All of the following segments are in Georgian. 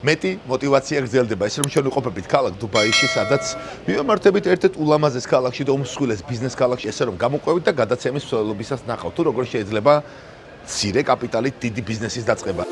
მეტი мотиваცია გრძელდება. ეს რომ ჩვენ ვიყოფებით ქალაქ დუბაიში, სადაც მივემართებით ერთ-ერთ ულამაზეს ქალაქში და უმსხვილეს ბიზნეს ქალაქში, ესე რომ გამოყვებით და გადაცემის მსვლელობისას ნახავთ, თუ როგორ შეიძლება მცირე კაპიტალით დიდი ბიზნესის დაწყება.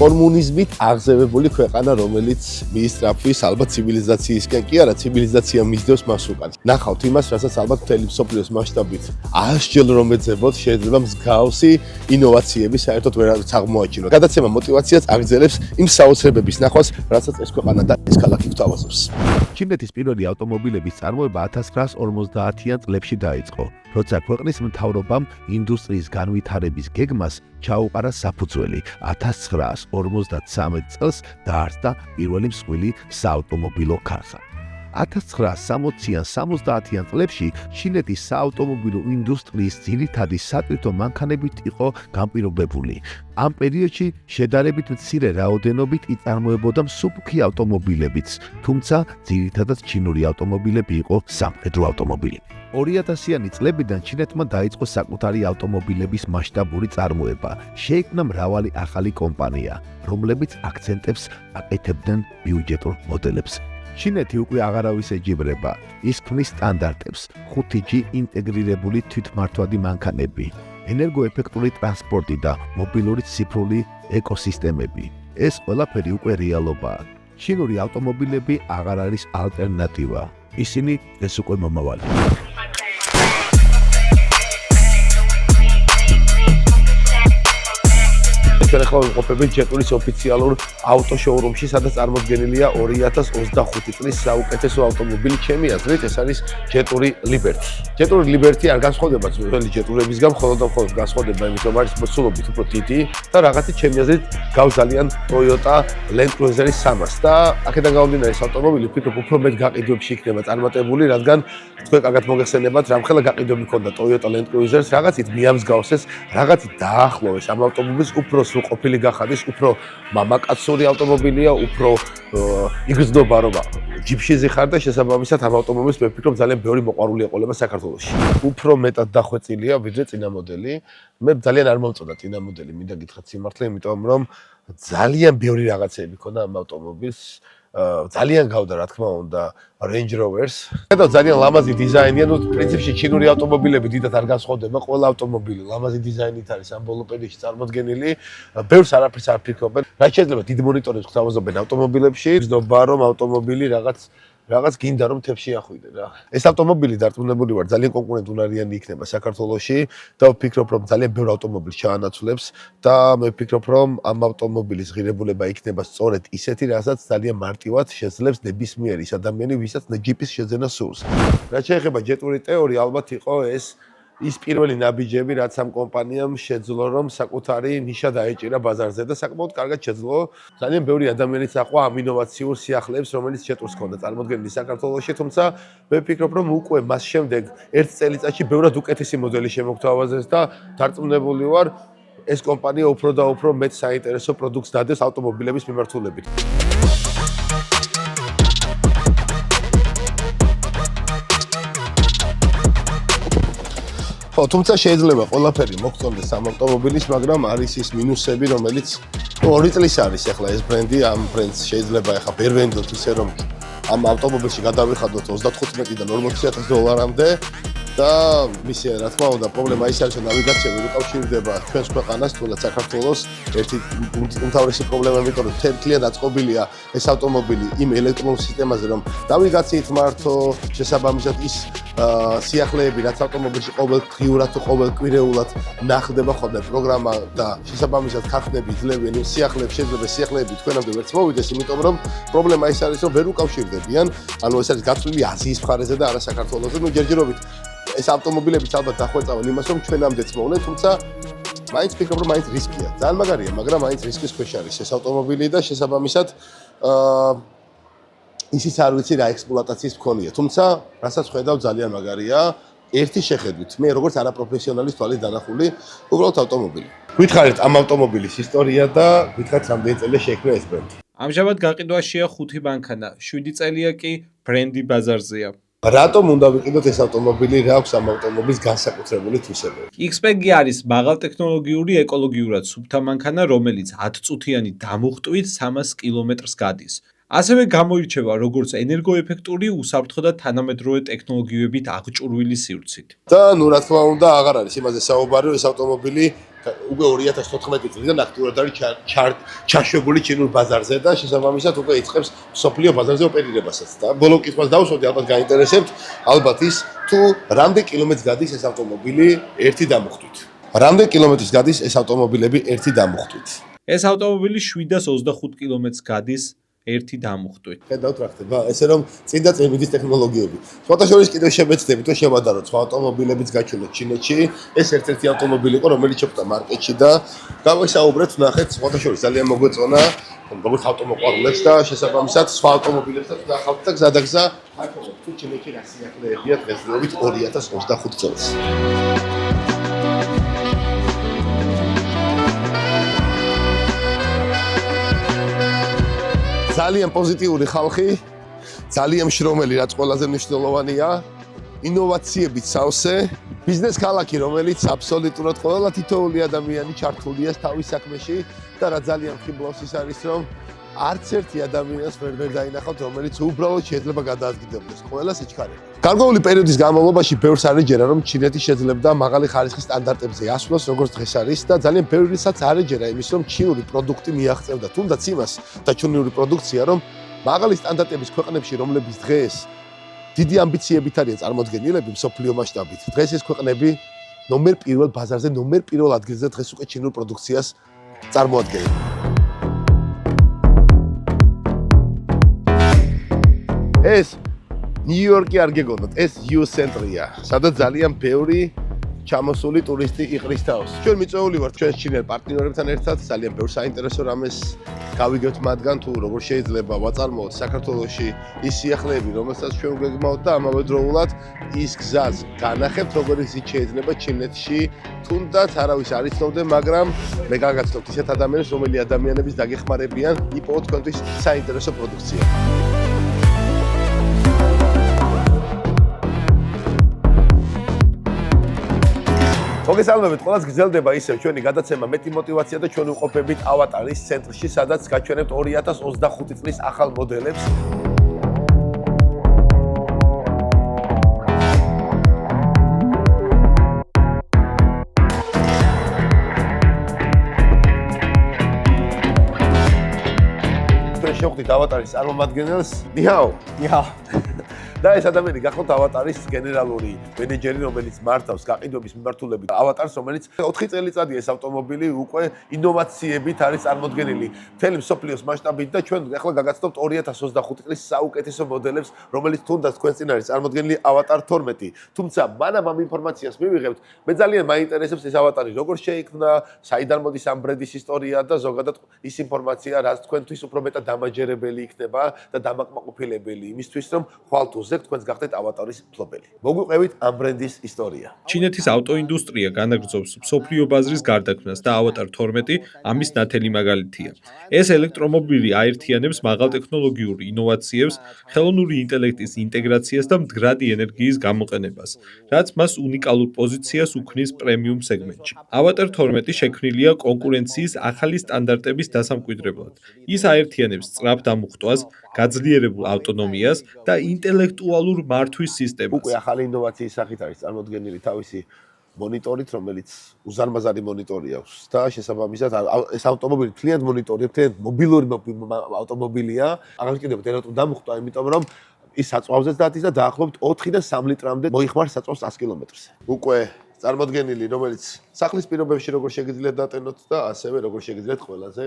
კომუნიზმით აღზევებული ქვეყანა, რომელიც მიისწრაფვის ალბათ ცივილიზაციისკენ კი არა, ცივილიზაცია მისდევს მას უკან. ნახავთ იმას, რასაც ალბათ მთელი მსოფლიოს მასშტაბით 100-ჯერ რომ ეძებოთ, შეიძლება მსგავსი ინოვაციები საერთოდ ვერავის აღმოაჩინოთ. გადაცემა мотиваციას აგრძელებს იმ საოცრებების ნახვას, რასაც ეს ქვეყანა და ეს ქალაქი გვთავაზობს. ჩინეთის პირველი ავტომობილების წარმოება 1950-იან წლებში დაიწყო, როცა ქვეყნის მთავრობამ ინდუსტრიის განვითარების გეგმას ჩაუყარა საფუძველი. 1953 წელს დაარსდა პირველი მსხვილი საავტომობილო ქარხანა. 1960-იან 70-იან წლებში ჩინეთის საავტომობილო ინდუსტრიის ძირითადი სატვირთო მანქანებით იყო განპირობებული. ამ პერიოდში შედარებით მცირე რაოდენობით იწარმოებოდა მსუბუქი ავტომობილებიც, თუმცა ძირითადად ჩინური ავტომობილები იყო სამხედრო ავტომობილი. 2000-იანი წლებიდან ჩინეთმა დაიწყო საკუთარი ავტომობილების მასშტაბური წარმოება. შეიქმნა მრავალი ახალი კომპანია, რომლებიც აქცენტებს აკეთებდნენ ბიუჯეტურ მოდელებს. ჩინეთი უკვე აღარავის ეჯიბრება, ის ქმნის სტანდარტებს, 5G ინტეგრირებული თვითმართვადი მანქანები, ენერგოეფექტური ტრანსპორტი და მობილური ციფრული ეკოსისტემები. ეს ყველაფერი უკვე რეალობაა. ჩინური ავტომობილები აღარ არის ალტერნატივა. ისინი ეს უკვე მომავალი. ჩვენ ახლა ვიმყოფებით ჯეტურის ოფიციალურ ავტოშოურუმში, სადაც წარმოდგენილია 2025 წლის საუკეთესო ავტომობილი. ჩემი აზრით, ეს არის ჯეტური ლიბერტი. ჯეტური ლიბერტი არ განსხვავდება ძველი ჯეტურებისგან, მხოლოდ განსხვავდება იმით, რომ არის მოცულობით უფრო დიდი და რაღაცით ჩემი აზრით გავზალიან Toyota Land Cruiser 300 და აქედან გამომდინარე ეს ავტომობილი ვფიქრობ უფრო მეტ გაყიდვებში იქნება წარმატებული, რადგან თქვენ კარგად მოგეხსენებათ, რამხელა გაყიდვები ჰქონდა Toyota Land Cruiser-ს, რაღაცით მიამსგავსეს, რაღაცით დაახლოვეს ამ ავტომობილს უფრო ყოფილი გახადის, უფრო მამაკაცური ავტომობილია, უფრო იგრძნობა რომ ჯიპშიზე ხარ და შესაბამისად ამ ავტომობილს მე ვფიქრობ ძალიან ბევრი მოყვარული ეყოლება საქართველოში. უფრო მეტად დახვეწილია ვიდრე წინა მოდელი. მე ძალიან არ მომწონდა წინა მოდელი, მინდა გითხრათ სიმართლე, იმიტომ რომ ძალიან ბევრი რაღაცები ქონდა ამ ავტომობილს. ძალიან გავდა რა თქმა უნდა Range Rovers. და ძალიან ლამაზი დიზაინია, ნუ პრინციპში ჩინური ავტომობილები დიდად არ განსხვავდება, ყველა ავტომობილი ლამაზი დიზაინით არის ამ ბოლო პერიოდში წარმოდგენილი. ბევრს არაფერს არ ფიქრობენ. რაც შეიძლება დიდ მონიტორებს გთავაზობენ ავტომობილებში, ზნობა რომ ავტომობილი რაღაც გინდა რომ თებში ახვიდე რა. ეს ავტომობილი დარწმუნებული ვარ ძალიან კონკურენტუნარიანი იქნება საქართველოში და ვფიქრობ რომ ძალიან ბევრ ავტომობილს ჩაანაცვლებს და მე ვფიქრობ რომ ამ ავტომობილის ღირებულება იქნება სწორედ ისეთი, რასაც ძალიან მარტივად შეძლებს ნებისმიერ ის ადამიანი, ვისაც ჯიპის შეძენა სურს. რაც შეეხება ჯეტური ტეორი, ალბათ იყო ის პირველი ნაბიჯები, რაც ამ კომპანიამ შეძლო რომ საკუთარი ნიშა დაეჭირა ბაზარზე და საკმაოდ კარგად შეძლო. ძალიან ბევრი ადამიანიც აყვა ამ ინოვაციურ სიახლეებს, რომელიც ჯეტურს ჰქონდა წარმოდგენილი საქართველოში, თუმცა მე ვფიქრობ რომ უკვე მას შემდეგ ერთ წელიწადში ბევრად უკეთესი მოდელი შემოგთავაზეს და დარწმუნებული ვარ, ეს კომპანია უფრო და უფრო მეტ საინტერესო პროდუქტს დადებს ავტომობილების მიმართულებით. თუმცა შეიძლება ყველაფერი მოგწონდეს ამ ავტომობილის, მაგრამ არის ის მინუსები, რომელიც 2 წლის არის ახლა ეს ბრენდი, ამ ბრენდს შეიძლება ახლა ვერ ვენდოთ ისე რომ ამ ავტომობილში გადავიხადოთ 35-დან 40,000 დოლარამდე და მისი რა თქმა უნდა პრობლემა ის არის, რომ ნავიგაცია ვერ უკავშირდება ჩვენს ქვეყანას, თუნდაც საქართველოს. ერთი უმთავრესი პრობლემა, იმიტომ რომ მთლიანად აწყობილია ეს ავტომობილი იმ ელექტრონულ სისტემაზე, რომ ნავიგაციით მართო, შესაბამისად ის სიახლეები, რაც ავტომობილში ყოველდღიურად თუ ყოველკვირეულად ნახდება ხოლმე პროგრამა და შესაბამისად ქარხნები ძლევენ იმ სიახლეებს, შეიძლება სიახლეები თქვენამდე ვერც მოვიდეს, იმიტომ რომ პრობლემა ის არის, რომ ვერ უკავშირდებიან, ანუ ეს არის გაწვლილი აზიის მხარეზე და არა საქართველოზე. ნუ ჯერჯერობით ეს ავტომობილებიც ალბათ დახვეწავენ იმას, რომ ჩვენამდეც მოვლენ, თუმცა მაინც ვფიქრობ, რომ მაინც რისკია. ძალიან მაგარია, მაგრამ მაინც რისკის ქვეშ არის ეს ავტომობილი და შესაბამისად ისიც არ ვიცი რა ექსპლუატაციის მქონია. თუმცა, რასაც ხედავ ძალიან მაგარია. ერთი შეხედვით, მე როგორც არაპროფესიონალის თვალით დანახული, უბრალოდ ავტომობილი. გითხარით ამ ავტომობილის ისტორია და გითხარით რამდენი წელია შეიქმნა ეს ბრენდი. ამჟამად გაყიდვაშია 5 მანქანა, 7 წელია კი ბრენდი ბაზარზეა. რატომ უნდა ვიყიდოთ ეს ავტომობილი, რა აქვს ამ ავტომობილის განსაკუთრებული თვისებები? X-Pack არის მაღალტექნოლოგიური ეკოლოგიურად სუფთა მანქანა, რომელიც 10 წუთიანი დამუხტვით 300 კილომეტრს გადის. ასევე გამოირჩევა როგორც ენერგოეფექტური, უსაფრთხო და თანამედროვე ტექნოლოგიებით აღჭურვილი სივრცით. და ნუ რა თქმა უნდა, აღარ არის იმაზე საუბარი, ეს ავტომობილი უკვე 2014 წლიდან აქტიურად არის ჩაშვებული ჩინურ ბაზარზე და შესაბამისად უკვე იწყებს მსოფლიო ბაზარზე ოპერირებასაც. და ბოლო კითხვას დავუსვამდი, ალბათ გაინტერესებთ, ალბათ ის თუ რამდენი კილომეტრს გადის ეს ავტომობილი ერთი დამუხტვით. რამდენი კილომეტრს გადის ეს ავტომობილები ერთი დამუხტვით? ეს ავტომობილი 725 კილომეტრს გადის ერთი დამუხტვით. ხედავთ რა ხდება, ესე რომ წინ და წინ მიდის ტექნოლოგიები. სხვათა შორის კიდევ შემეცდებით, რომ შევადაროთ სხვა ავტომობილებიც გაჩვენოთ ჩინეთში. ეს ერთ-ერთი ავტომობილი იყო, რომელიც შეხვდა მარკეტში და გავესაუბრეთ, ნახეთ, სხვათა შორის ძალიან მოგვეწონა, როგორც ავტომოყვარულებს და შესაბამისად სხვა ავტომობილებსაც ვნახავთ და გზადაგზა აქ თუ ჩინეთში რა სიახლეებია დღესდღეობით 2025 წელს. ძალიან პოზიტიური ხალხი, ძალიან შრომელი, რაც ყველაზე მნიშვნელოვანია, ინოვაციებით სავსე, ბიზნეს ქალაქი, რომელიც აბსოლუტურად ყველა თითოეული ადამიანი ჩართულია თავის საქმეში და რა ძალიან ხიბლავს ის არის, რომ არც ერთი ადამიანს ვერ დაინახავთ, რომელიც უბრალოდ შეიძლება გადაადგილდეს ყველა სიჩქარე. გარკვეული პერიოდის განმავლობაში ბევრს არ ეჯერა, რომ ჩინეთი შეძლებდა მაღალი ხარისხის სტანდარტებზე ასვლას, როგორც დღეს არის და ძალიან ბევრისაც არ ეჯერა იმის, რომ ჩინური პროდუქტი მიაღწევდა თუნდაც იმას და ჩინური პროდუქცია, რომ მაღალი სტანდარტების ქვეყნებში, რომლებიც დღეს დიდი ამბიციებით არიან წარმოდგენილები მსოფლიო მასშტაბით. დღეს ეს ქვეყნები ნომერ პირველ ბაზარზე, ნომერ პირველ ადგილზე დღეს უკვე ჩინურ პროდუქციას წარმოადგენენ. ეს ნიუ-იორკი არ გეგონოთ, ეს იუ-ცენტრია, სადაც ძალიან ბევრი ჩამოსული ტურისტი იყრის თავს. ჩვენ მიწვეული ვართ ჩვენს ჩინელ პარტნიორებთან ერთად, ძალიან ბევრ საინტერესო რამეს გავიგებთ მათგან, თუ როგორ შეიძლება ვაწარმოოთ საქართველოში ის სიახლეები, რომელსაც ჩვენ გვეგმავთ და ამავე დროულად ის გზაც განახებთ, როგორი გზით შეიძლება ჩინეთში თუნდაც არავის არ იცნობდე, მაგრამ მე გაგაცნობთ ისეთ ადამიანებს, რომელი ადამიანების დაგეხმარებიან იპოვოთ თქვენთვის საინტერესო პროდუქცია. მოგესალმებით, ყველას გრძელდება ისევ ჩვენი გადაცემა მეტი მოტივაცია და ჩვენ ვყოფებით ავატარის ცენტრში, სადაც გაჩვენებთ 2025 წლის ახალ მოდელებს. ჩვენ შევხვდით ავატარის წარმომადგენელს. ნიჰაო. ნიჰაო. და ეს ადამიანი გახლავთ ავატარის გენერალური მენეჯერი, რომელიც მართავს გაყიდვების მიმართულებით ავატარს, რომელიც 4 წელიწადია ეს ავტომობილი უკვე ინოვაციებით არის წარმოდგენილი მთელი მსოფლიოს მასშტაბით და ჩვენ ახლა გაგაცნობთ 2025 წლის საუკეთესო მოდელებს, რომელიც თუნდაც თქვენ წინ არის წარმოდგენილი ავატარ 12. თუმცა მანამ ამ ინფორმაციას მივიღებთ, მე ძალიან მაინტერესებს ეს ავატარი როგორ შეიქმნა, საიდან მოდის ამ ბრენდის ისტორია და ზოგადად ის ინფორმაცია, რაც თქვენთვის უფრო მეტად დამაჯერებელი იქნება და დამაკმაყოფილებელი იმისთვის, რომ ხვალ თქვენს გახდეთ ავატარის მფლობელი. მოგვიყევით ამ ბრენდის ისტორია. ჩინეთის ავტოინდუსტრია განაგრძობს მსოფლიო ბაზრის გარდაქმნას და ავატარ 12 ამის ნათელი მაგალითია. ეს ელექტრომობილი აერთიანებს მაღალტექნოლოგიური ინოვაციებს, ხელოვნური ინტელექტის ინტეგრაციას და მდგრადი ენერგიის გამოყენებას, რაც მას უნიკალურ პოზიციას უქმნის პრემიუმ სეგმენტში. ავატარ 12 შექმნილია კონკურენციის ახალი სტანდარტების დასამკვიდრებლად. ის აერთიანებს სწრაფ დამუხტვას, გაძლიერებულ ავტონომიას და ინტელექტუალურ მართვის სისტემას. უკვე ახალი ინოვაციის სახით არის წარმოდგენილი თავისი მონიტორით, რომელიც უზარმაზარი მონიტორი აქვს და შესაბამისად ეს ავტომობილი თლიანად მონიტორია, თლიანად მობილური ავტომობილია. აღარ ერატო დამუხტვა, იმიტომ რომ ის საწვავზეც დადის და დაახლოებით 4-დან 3 ლიტრამდე მოიხმარს საწვავს 100 კილომეტრზე. უკვე წარმოდგენილი, რომელიც სახლის პირობებში როგორ შეგიძლიათ დატენოთ და ასევე როგორ შეგიძლიათ ყველაზე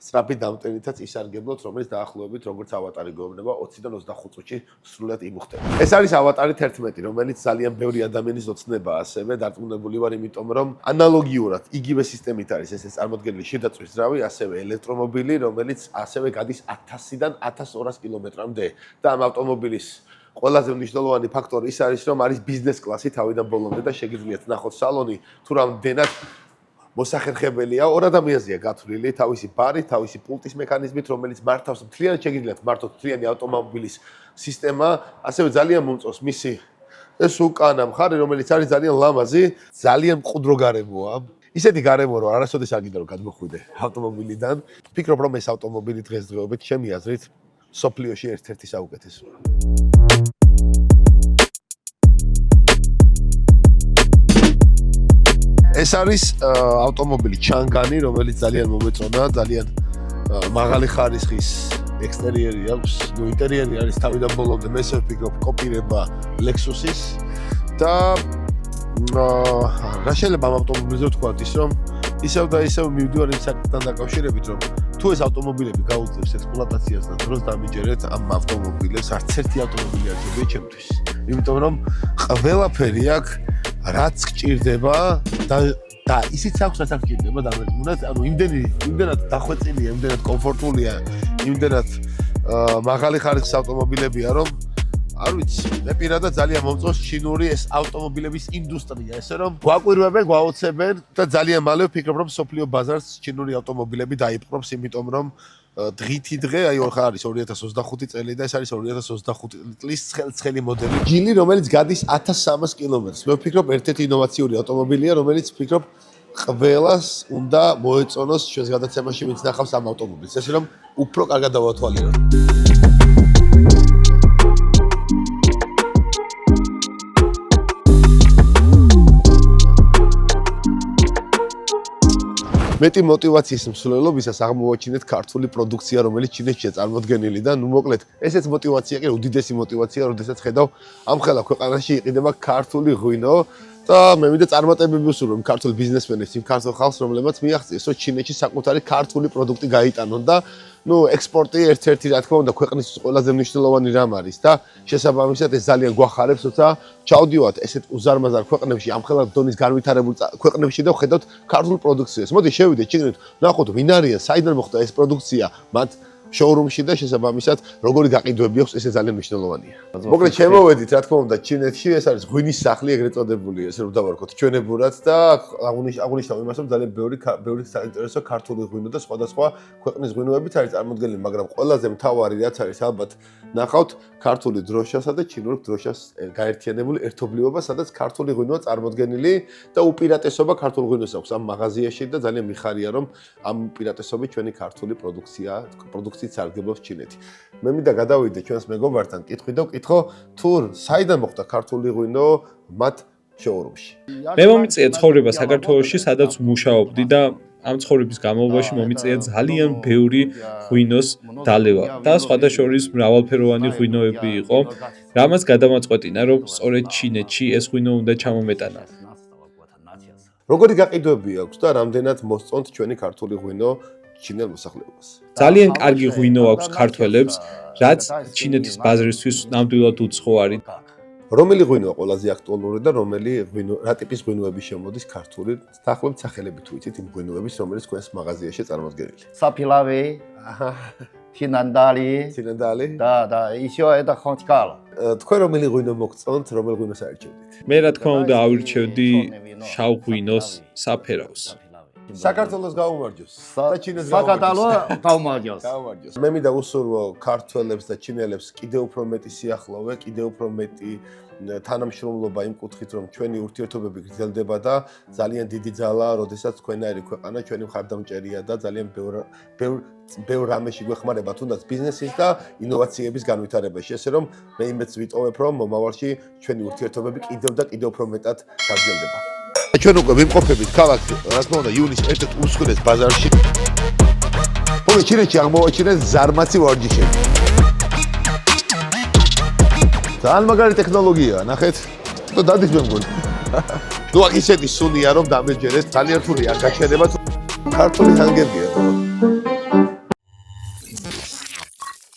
სწრაფი დამტენითაც ისარგებლოთ, რომელიც დაახლოებით როგორც ავატარი გვეუბნება 20-დან 25 წუთში სრულად იმუხტება. ეს არის ავატარი 11, რომელიც ძალიან ბევრი ადამიანის ოცნება ასევე დარწმუნებული ვარ, იმიტომ რომ ანალოგიურად იგივე სისტემით არის ეს წარმოდგენილი შედაწვის ძრავი, ასევე ელექტრომობილი, რომელიც ასევე გადის 1000-დან 1200 კილომეტრამდე და ამ ავტომობილის ყველაზე მნიშვნელოვანი ფაქტორი ის არის, რომ არის ბიზნეს კლასი თავიდან ბოლომდე და შეგიძლიათ ნახოთ სალონი თუ რამდენად მოსახერხებელია. ორ ადამიანზეა გათვლილი, თავისი ბარი, თავისი პულტის მექანიზმით, რომელიც მართავს მთლიანად შეგიძლიათ მართოთ მთლიანი ავტომობილის სისტემა, ასევე ძალიან მომწონს მისი ეს უკანა მხარე, რომელიც არის ძალიან ლამაზი, ძალიან მყუდრო გარემოა. ისეთი გარემო, რომ არასოდეს არ გინდა რომ გადმოხვიდე ავტომობილიდან. ვფიქრობ, რომ ეს ავტომობილი დღესდღეობით ჩემი აზრით სოფლიოში ერთ-ერთი საუკეთესოა. ეს არის ავტომობილი ჩანგანი, რომელიც ძალიან მომეწონა, ძალიან მაღალი ხარისხის ექსტერიერი აქვს. ნუ ინტერიერი არის თავიდან ბოლომდე მესევ ვფიქრობ კოპირება Lexus-ის და რა შეიძლება ამ ავტომობილზე ვთქვათ ის რომ ისევ და ისევ მივდივარ იმ საკითხთან დაკავშირებით რომ თუ ეს ავტომობილები გაუძლებს ექსპლუატაციას და დროს დამიჯერეთ ამ ავტომობილებს არც ერთი ავტომობილი არ შეგვიძლია ჩემთვის. იმიტომ რომ ყველაფერი აქ რაც გჭირდება და ისიც აქვს რაც გჭირდება დამეწმუნდეთ, ანუ იმდენად დახვეწილია, იმდენად კომფორტულია, იმდენად მაღალი ხარისხის ავტომობილებია, რომ არ ვიცი, მე პირადად ძალიან მომწონს ჩინური ეს ავტომობილების ინდუსტრია, ესე რომ გვაკვირვებენ, გვაოცებენ და ძალიან მალე ვფიქრობ, რომ სოფლიო ბაზარს ჩინური ავტომობილები დაიპყრობს, იმიტომ რომ დღითი დღე, აი არის 2025 წელი და ეს არის 2025 წლის ცხელი მოდელი. ჯილი, რომელიც გადის 1300 კილომეტრს. მე ვფიქრობ, ერთ-ერთი ინოვაციური ავტომობილია, რომელიც ვფიქრობ ყველას უნდა მოეწონოს ჩვენს გადაცემაში, ვინც ნახავს ამ ავტომობილს. ესე რომ უფრო კარგად დავათვალიეროთ. მეტი мотиваციის მსვლელობისას აღმოვაჩინეთ ქართული პროდუქცია, რომელიც ჩინეთშია წარმოდგენილი და ნუ მოკლედ ესეც мотиваცია კი უდიდესი мотиваცია, როდესაც ხედავ ამ ხელა ქვეყანაში იყიდება ქართული ღვინო და მე მინდა წარმატებები ვუსურვო ქართულ ბიზნესმენებს, იმ ქართულ ხალხს, რომლებმაც მიაღწიეს, რომ ჩინეთში საკუთარი ქართული პროდუქტი გაიტანონ და ნუ ექსპორტი ერთ-ერთი რა თქმა უნდა ქვეყნისთვის ყველაზე მნიშვნელოვანი რამ არის და შესაბამისად ეს ძალიან გვახარებს, როცა ჩავდივართ ესეთ უზარმაზარ ქვეყნებში, ამ ხელა დონის განვითარებულ ქვეყნებში და ვხედავთ ქართულ პროდუქციას. მოდი შევიდეთ ჩინეთ, ნახოთ ვინ არიან, საიდან მოხდა ეს პროდუქცია, მათ შოურუმში და შესაბამისად როგორი გაყიდვები აქვს, ესე ძალიან მნიშვნელოვანია. მოკლედ შემოვედით, რა თქმა უნდა, ჩინეთში ეს არის ღვინის სახლი, ეგრეთ წოდებული, ესე რომ დავარქოთ ჩვენებურად და აღნიშნავ იმას, რომ ძალიან ბევრი საინტერესო ქართული ღვინო და სხვადასხვა ქვეყნის ღვინოებიც არის წარმოდგენილი, მაგრამ ყველაზე მთავარი რაც არის ალბათ ნახავთ ქართული დროშასა და ჩინური დროშას გაერთიანებული ერთობლიობა, სადაც ქართული ღვინოა წარმოდგენილი და უპირატესობა ქართულ ღვინოს აქვს ამ მაღაზიაში და ძალიან მიხარია, რომ ამ უპირატესობით ჩვენი ქართული პროდუქცია სარგებლობს ჩინეთი. მე მინდა გადავიდე ჩვენს მეგობართან, კითხვი და ვკითხო, თუ საიდან მოხდა ქართული ღვინო მათ შოურუმში. მე მომიწია ცხოვრება საქართველოში, სადაც მუშაობდი და ამ ცხოვრების განმავლობაში მომიწია ძალიან ბევრი ღვინოს დალევა და სხვადასხვა მრავალფეროვანი ღვინოები იყო, რამაც გადამაწყვეტინა, რომ სწორედ ჩინეთში ეს ღვინო უნდა ჩამომეტანა. როგორი გაყიდვები აქვს და რამდენად მოსწონთ ჩვენი ქართული ღვინო ჩინელ მოსახლეობას? ძალიან კარგი ღვინო აქვს ქართველებს, რაც ჩინეთის ბაზრისთვის ნამდვილად უცხო არის. რომელი ღვინოა ყველაზე აქტუალური და რა ტიპის ღვინოები შემოდის ქართული დაახლოებით სახელები თუ იცით იმ ღვინოების, რომელიც თქვენს მაღაზიაში წარმოდგენილი? Сапилави, Чинандали და еще это хончкала. თქვენ რომელი ღვინო მოგწონთ, რომელ ღვინოს აირჩევდით? მე რა თქმა უნდა ავირჩევდი შავ ღვინოს საფერავს. საქართველოს გაუმარჯოს და ჩინეთს გაუმარჯოს. მე მინდა უსურვო ქართველებს და ჩინელებს კიდევ უფრო მეტი სიახლოვე, კიდევ უფრო მეტი თანამშრომლობა იმ კუთხით, რომ ჩვენი ურთიერთობები გრძელდება და ძალიან დიდი ძალა, როდესაც თქვენაირი ქვეყანა ჩვენი მხარდამჭერია და ძალიან ბევრ რამეში გვეხმარება, თუნდაც ბიზნესის და ინოვაციების განვითარებაში. ესე რომ მე იმედს ვიტოვებ, რომ მომავალში ჩვენი ურთიერთობები კიდევ და კიდევ უფრო მეტად გაგრძელდება. ჩვენ უკვე ვიმყოფებით ქალაქ, რა თქმა უნდა, იუნის ერთ-ერთ უმსხვილეს ბაზარში. ხოლო ჩინეთში აღმოვაჩინეთ ზარმაცი ვარჯიშები. ძალიან მაგარი ტექნოლოგიაა, ნახეთ. და დადის მე მგონი. ნუ აქ ისეთი სუნია რომ დამეჯერეს ძალიან რთული არ გაჩერდება ქართული ჰანგერია.